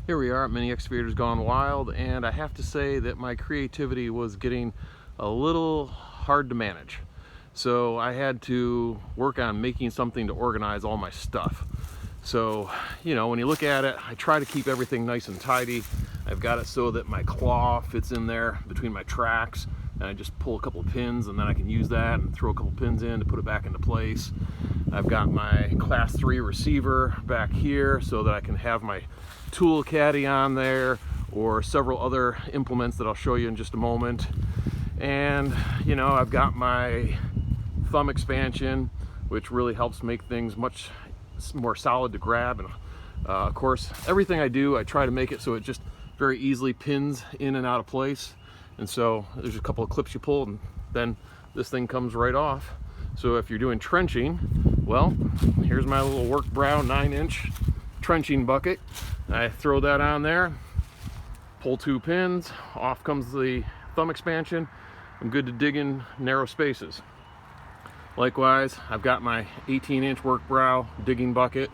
Here we are at Mini Excavators Gone Wild, and I have to say that my creativity was getting a little hard to manage. So I had to work on making something to organize all my stuff. So, you know, when you look at it, I try to keep everything nice and tidy. I've got it so that my claw fits in there between my tracks, and I just pull a couple of pins and then I can use that and throw a couple pins in to put it back into place. I've got my class 3 receiver back here so that I can have my tool caddy on there, or several other implements that I'll show you in just a moment. And you know, I've got my thumb expansion, which really helps make things much more solid to grab. And of course, everything I do, I try to make it so it just very easily pins in and out of place. And so there's a couple of clips you pull and then this thing comes right off. So if you're doing trenching, well, here's my little work brow 9-inch trenching bucket. I throw that on there, pull 2 pins, off comes the thumb expansion. I'm good to dig in narrow spaces. Likewise, I've got my 18-inch work brow digging bucket.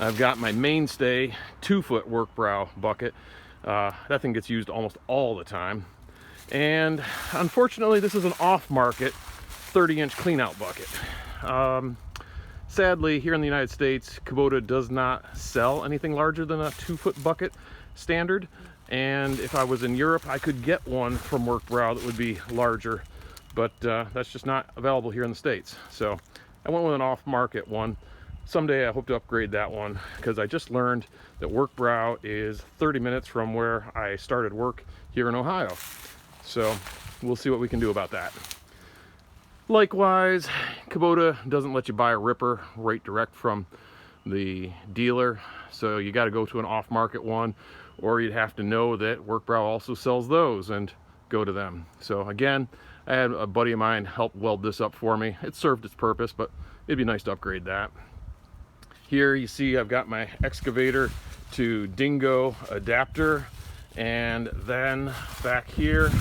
I've got my mainstay 2-foot work brow bucket. That thing gets used almost all the time. And unfortunately, this is an off-market 30-inch cleanout bucket. Sadly, here in the United States, Kubota does not sell anything larger than a 2-foot bucket standard. And if I was in Europe, I could get one from Work Brow that would be larger, but that's just not available here in the States. So I went with an off-market one. Someday I hope to upgrade that one, because I just learned that Work Brow is 30 minutes from where I started work here in Ohio. So we'll see what we can do about that. Likewise, Kubota doesn't let you buy a ripper right direct from the dealer, so you got to go to an off-market one, or you'd have to know that Work Brow also sells those and go to them. So again, I had a buddy of mine help weld this up for me. It served its purpose, but it'd be nice to upgrade that. Here you see I've got my excavator to dingo adapter, and then back here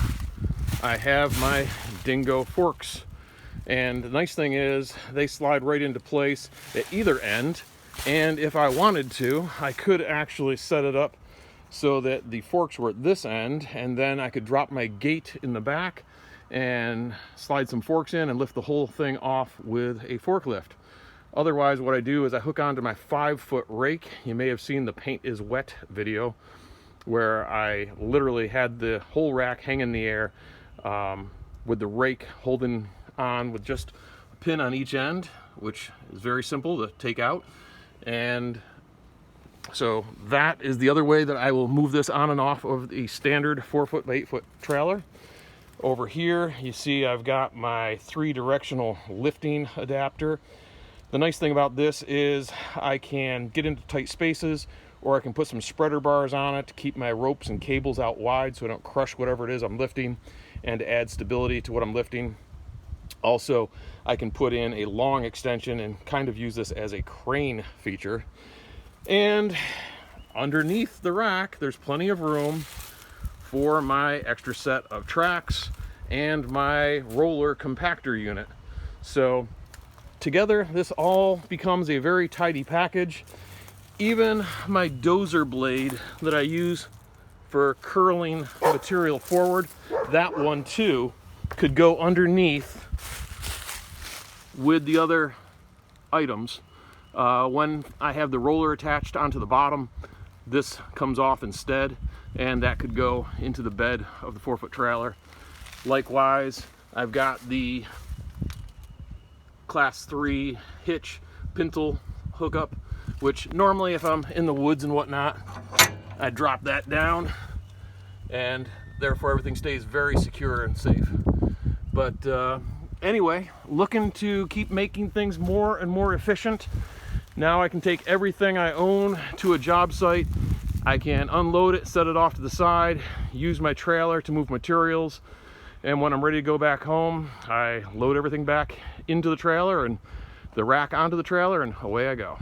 I have my dingo forks. And the nice thing is they slide right into place at either end, and if I wanted to, I could actually set it up so that the forks were at this end, and then I could drop my gate in the back and slide some forks in and lift the whole thing off with a forklift. Otherwise, what I do is I hook onto my 5-foot rake. You may have seen the paint is wet video, where I literally had the whole rack hang in the air with the rake holding on with just a pin on each end, which is very simple to take out. And so that is the other way that I will move this on and off of the standard 4-foot by 8-foot trailer. Over here you see I've got my 3-directional lifting adapter. The nice thing about this is I can get into tight spaces, or I can put some spreader bars on it to keep my ropes and cables out wide so I don't crush whatever it is I'm lifting, and to add stability to what I'm lifting. Also, I can put in a long extension and kind of use this as a crane feature. And underneath the rack, there's plenty of room for my extra set of tracks and my roller compactor unit. So together, this all becomes a very tidy package. Even my dozer blade that I use for curling material forward, that one too could go underneath with the other items. When I have the roller attached onto the bottom, this comes off instead, and that could go into the bed of the 4-foot trailer. Likewise, I've got the class 3 hitch pintle hookup, which normally if I'm in the woods and whatnot, I drop that down, and therefore everything stays very secure and safe. But anyway, looking to keep making things more and more efficient. Now I can take everything I own to a job site. I can unload it, set it off to the side, use my trailer to move materials, and when I'm ready to go back home, I load everything back into the trailer and the rack onto the trailer, and away I go.